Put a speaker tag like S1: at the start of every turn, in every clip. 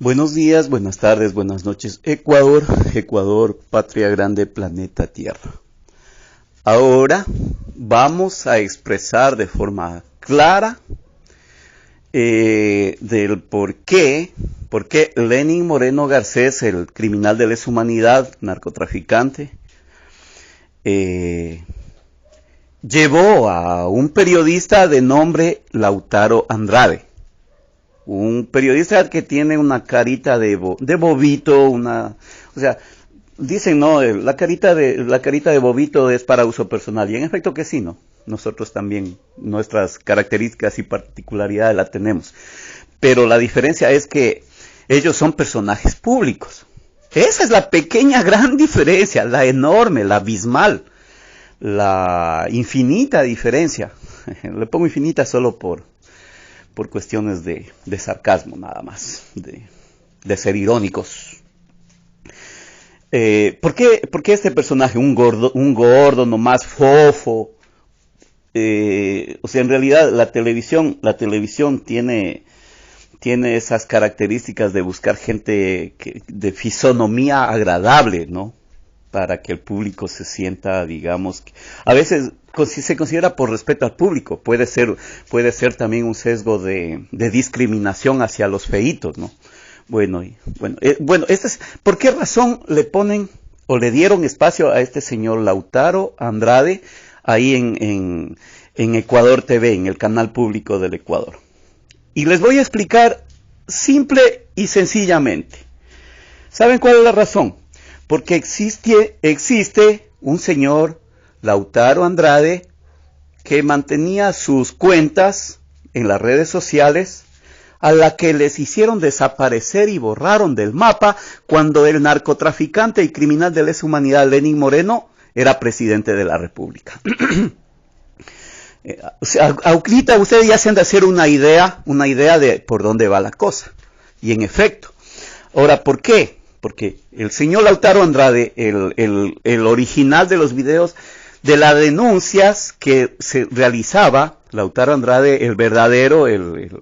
S1: Buenos días, buenas tardes, buenas noches. Ecuador, Ecuador, patria grande, planeta Tierra. Ahora vamos a expresar de forma clara del por qué Lenin Moreno Garcés, el criminal de lesa humanidad, narcotraficante, llevó a un periodista de nombre Lautaro Andrade. Un periodista que tiene una carita de bobito, o sea, dicen no, la carita de bobito es para uso personal, y en efecto que sí, ¿no? Nosotros también, nuestras características y particularidades las tenemos. Pero la diferencia es que ellos son personajes públicos. Esa es la pequeña gran diferencia, la enorme, la abismal, la infinita diferencia. Le pongo infinita solo por cuestiones de sarcasmo nada más, de ser irónicos. ¿Por qué este personaje, un gordo nomás fofo? O sea, en realidad la televisión tiene esas características de buscar gente de fisonomía agradable, ¿no? Para que el público se sienta, digamos, a veces se considera por respeto al público, puede ser también un sesgo de discriminación hacia los feitos, ¿no? Bueno, ¿por qué razón le ponen o le dieron espacio a este señor Lautaro Andrade ahí en Ecuador TV, en el canal público del Ecuador? Y les voy a explicar simple y sencillamente. ¿Saben cuál es la razón? Porque existe un señor, Lautaro Andrade, que mantenía sus cuentas en las redes sociales, a la que les hicieron desaparecer y borraron del mapa cuando el narcotraficante y criminal de lesa humanidad Lenin Moreno era presidente de la República. O sea, ahorita ustedes ya se han de hacer una idea de por dónde va la cosa. Y en efecto, ahora, ¿por qué? Porque el señor Lautaro Andrade, el original de los videos, de las denuncias que se realizaba, Lautaro Andrade, el verdadero,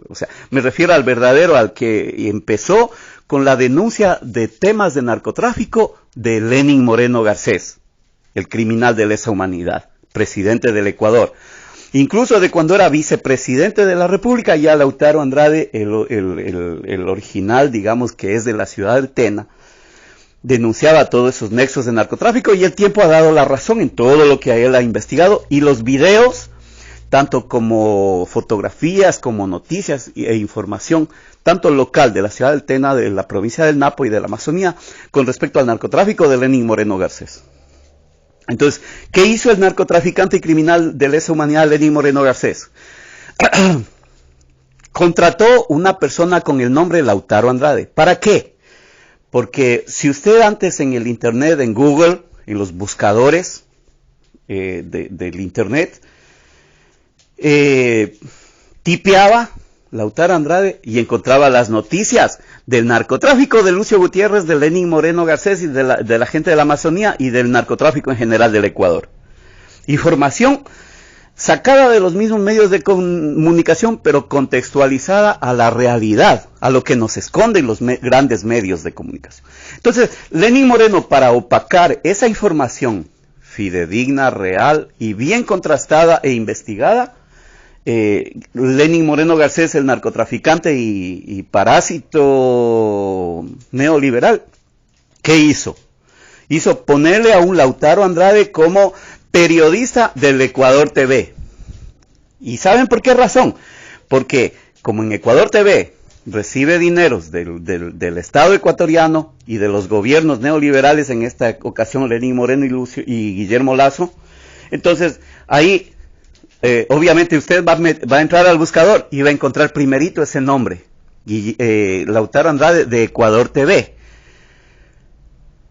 S1: o sea, me refiero al verdadero, al que empezó con la denuncia de temas de narcotráfico de Lenin Moreno Garcés, el criminal de lesa humanidad, presidente del Ecuador. Incluso de cuando era vicepresidente de la República, ya Lautaro Andrade, el original, digamos, que es de la ciudad de Tena, denunciaba todos esos nexos de narcotráfico, y el tiempo ha dado la razón en todo lo que él ha investigado, y los videos, tanto como fotografías, como noticias e información, tanto local de la ciudad del Tena, de la provincia del Napo y de la Amazonía, con respecto al narcotráfico de Lenin Moreno Garcés. Entonces, ¿qué hizo el narcotraficante y criminal de lesa humanidad Lenin Moreno Garcés? Contrató una persona con el nombre Lautaro Andrade. ¿Para qué? Porque si usted antes en el internet, en Google, en los buscadores del internet, tipeaba Lautaro Andrade y encontraba las noticias del narcotráfico de Lucio Gutiérrez, de Lenin Moreno Garcés y de la gente de la Amazonía, y del narcotráfico en general del Ecuador. Información sacada de los mismos medios de comunicación, pero contextualizada a la realidad, a lo que nos esconden los grandes medios de comunicación. Entonces, Lenin Moreno, para opacar esa información fidedigna, real y bien contrastada e investigada, Lenin Moreno Garcés, el narcotraficante y parásito neoliberal, ¿qué hizo? Hizo ponerle a un Lautaro Andrade como periodista del Ecuador TV. ¿Y saben por qué razón? Porque como en Ecuador TV recibe dineros del Estado ecuatoriano y de los gobiernos neoliberales, en esta ocasión Lenin Moreno y Guillermo Lazo, entonces ahí obviamente usted va a entrar al buscador y va a encontrar primerito ese nombre, Lautaro Andrade de Ecuador TV.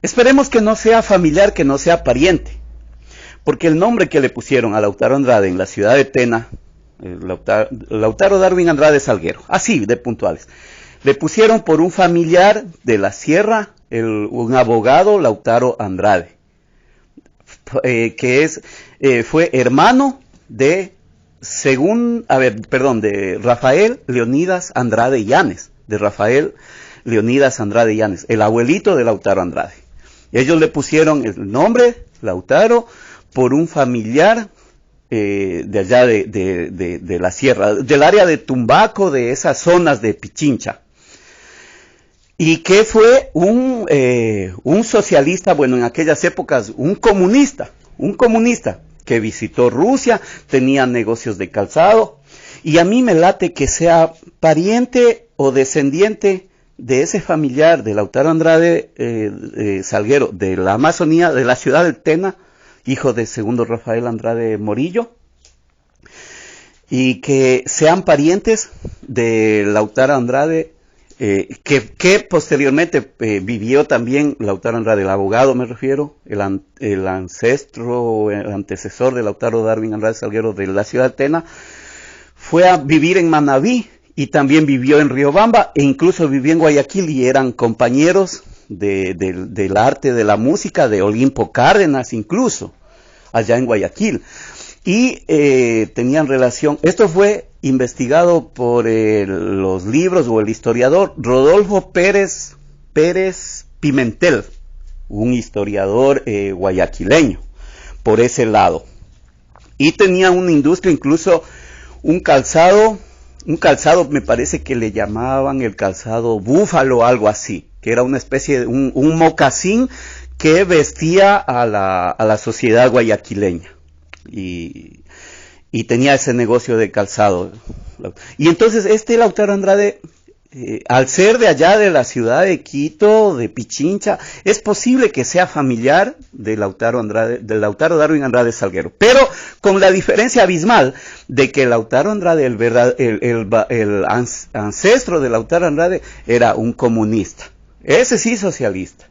S1: Esperemos que no sea familiar, que no sea pariente, porque el nombre que le pusieron a Lautaro Andrade en la ciudad de Tena, Lautaro Darwin Andrade Salguero, así de puntuales, le pusieron por un familiar de la sierra, un abogado Lautaro Andrade, que fue hermano de Rafael Leonidas Andrade Llanes, de Rafael Leonidas Andrade Llanes, el abuelito de Lautaro Andrade. Ellos le pusieron el nombre, Lautaro, por un familiar de allá de la sierra, del área de Tumbaco, de esas zonas de Pichincha. Y que fue un socialista, bueno, en aquellas épocas, un comunista que visitó Rusia, tenía negocios de calzado, y a mí me late que sea pariente o descendiente de ese familiar de Lautaro Andrade Salguero, de la Amazonía, de la ciudad del Tena, hijo de segundo Rafael Andrade Morillo, y que sean parientes de Lautaro Andrade, que posteriormente vivió también Lautaro Andrade, el abogado me refiero, el ancestro, el antecesor de Lautaro Darwin Andrade Salguero de la ciudad de Tena, fue a vivir en Manabí y también vivió en Riobamba e incluso vivió en Guayaquil y eran compañeros del arte, de la música, de Olimpo Cárdenas incluso, allá en Guayaquil. Y tenían relación, esto fue investigado por los libros o el historiador Rodolfo Pérez Pimentel, un historiador guayaquileño, por ese lado. Y tenía una industria, incluso un calzado me parece que le llamaban el calzado búfalo, algo así, que era una especie de un mocasín que vestía a la sociedad guayaquileña. Y tenía ese negocio de calzado. Y entonces Lautaro Andrade, al ser de allá de la ciudad de Quito, de Pichincha, es posible que sea familiar de Lautaro Darwin Andrade Salguero, pero con la diferencia abismal de que Lautaro Andrade, el ancestro de Lautaro Andrade, era un comunista, ese sí socialista.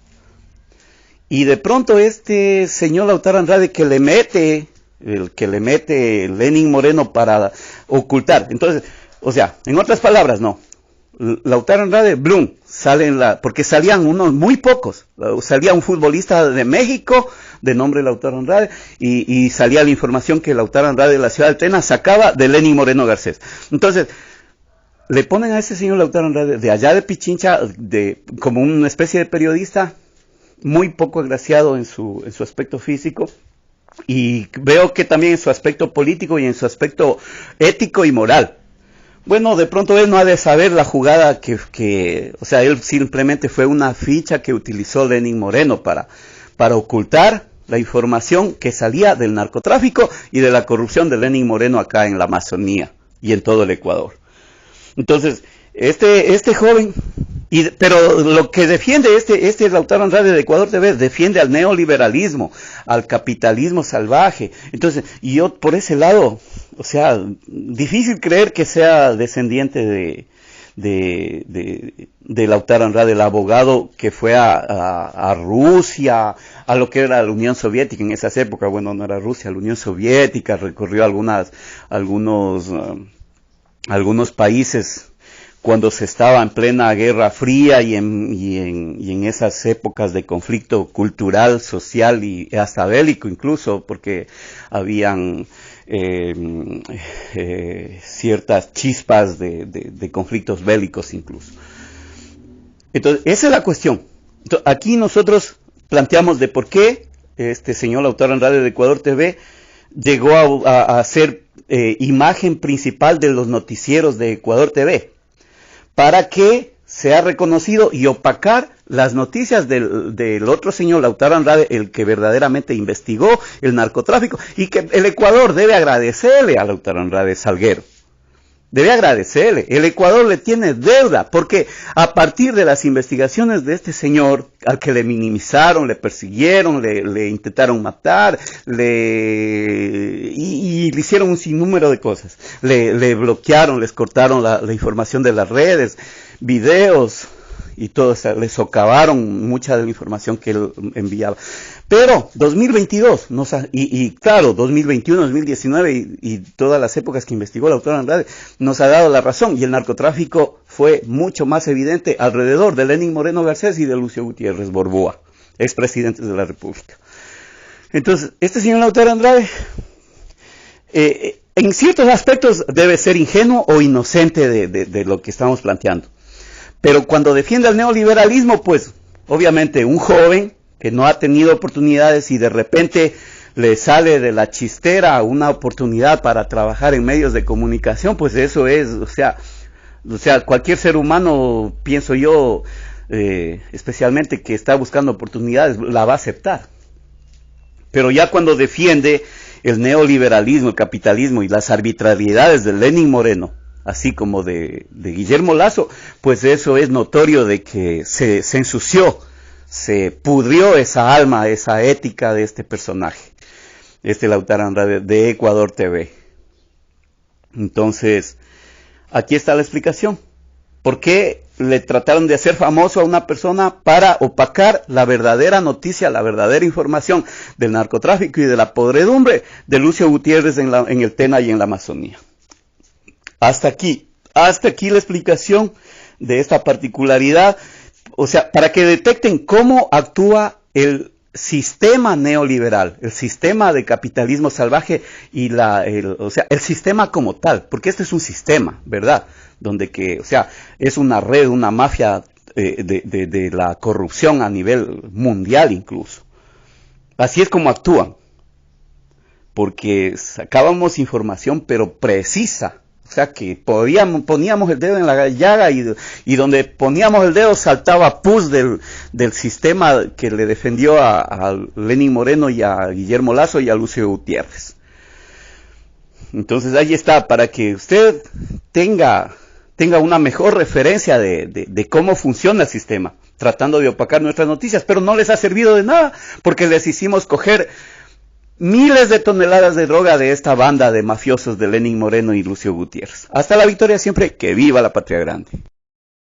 S1: Y de pronto este señor Lautaro Andrade que le mete Lenín Moreno para ocultar. Entonces, o sea, en otras palabras, no. Lautaro Andrade, Blum, porque salían unos muy pocos. Salía un futbolista de México, de nombre Lautaro Andrade, y salía la información que Lautaro Andrade de la ciudad de Tena sacaba de Lenín Moreno Garcés. Entonces, le ponen a ese señor Lautaro Andrade de allá de Pichincha, como una especie de periodista, muy poco agraciado en su aspecto físico, y veo que también en su aspecto político y en su aspecto ético y moral. Bueno, de pronto él no ha de saber la jugada o sea, él simplemente fue una ficha que utilizó Lenín Moreno para ocultar la información que salía del narcotráfico y de la corrupción de Lenín Moreno acá en la Amazonía y en todo el Ecuador. Entonces, este joven, pero lo que defiende este Lautaro Andrade de Ecuador TV, defiende al neoliberalismo, al capitalismo salvaje. Entonces, y yo por ese lado, o sea, difícil creer que sea descendiente de Lautaro Andrade, el abogado que fue a Rusia, a lo que era la Unión Soviética en esas épocas. Bueno, no era Rusia, la Unión Soviética, recorrió algunos países cuando se estaba en plena Guerra Fría y en esas épocas de conflicto cultural, social y hasta bélico incluso, porque habían ciertas chispas de conflictos bélicos incluso. Entonces, esa es la cuestión. Entonces, aquí nosotros planteamos de por qué este señor Lautaro Andrade de Ecuador TV llegó a ser imagen principal de los noticieros de Ecuador TV, para que sea reconocido y opacar las noticias del otro señor Lautaro Andrade, el que verdaderamente investigó el narcotráfico, y que el Ecuador debe agradecerle a Lautaro Andrade Salguero. Debe agradecerle. El Ecuador le tiene deuda, porque a partir de las investigaciones de este señor, al que le minimizaron, le persiguieron, le intentaron matar, y le hicieron un sinnúmero de cosas. Le bloquearon, les cortaron la información de las redes, videos, y todo eso, le socavaron mucha de la información que él enviaba. Pero 2022, claro, 2021, 2019 y todas las épocas que investigó Lautaro Andrade nos ha dado la razón, y el narcotráfico fue mucho más evidente alrededor de Lenín Moreno Garcés y de Lucio Gutiérrez Borboa, expresidentes de la República. Entonces, este señor Lautaro Andrade, en ciertos aspectos debe ser ingenuo o inocente de lo que estamos planteando. Pero cuando defiende el neoliberalismo, pues obviamente un joven que no ha tenido oportunidades y de repente le sale de la chistera una oportunidad para trabajar en medios de comunicación, pues eso es, o sea, cualquier ser humano, pienso yo, especialmente que está buscando oportunidades, la va a aceptar. Pero ya cuando defiende el neoliberalismo, el capitalismo y las arbitrariedades de Lenín Moreno, así como de Guillermo Lazo, pues eso es notorio de que se ensució, se pudrió esa alma, esa ética de este personaje, Lautaro Andrade de Ecuador TV. Entonces, aquí está la explicación. ¿Por qué le trataron de hacer famoso a una persona para opacar la verdadera noticia, la verdadera información del narcotráfico y de la podredumbre de Lucio Gutiérrez en el Tena y en la Amazonía? Hasta aquí la explicación de esta particularidad, o sea, para que detecten cómo actúa el sistema neoliberal, el sistema de capitalismo salvaje y el sistema como tal, porque este es un sistema, ¿verdad? Donde es una red, una mafia de la corrupción a nivel mundial incluso. Así es como actúan, porque sacábamos información pero precisa. O sea que poníamos el dedo en la llaga y donde poníamos el dedo saltaba pus del sistema que le defendió a Lenín Moreno y a Guillermo Lazo y a Lucio Gutiérrez. Entonces ahí está, para que usted tenga una mejor referencia de cómo funciona el sistema, tratando de opacar nuestras noticias, pero no les ha servido de nada, porque les hicimos coger miles de toneladas de droga de esta banda de mafiosos de Lenín Moreno y Lucio Gutiérrez. Hasta la victoria siempre, que viva la patria grande.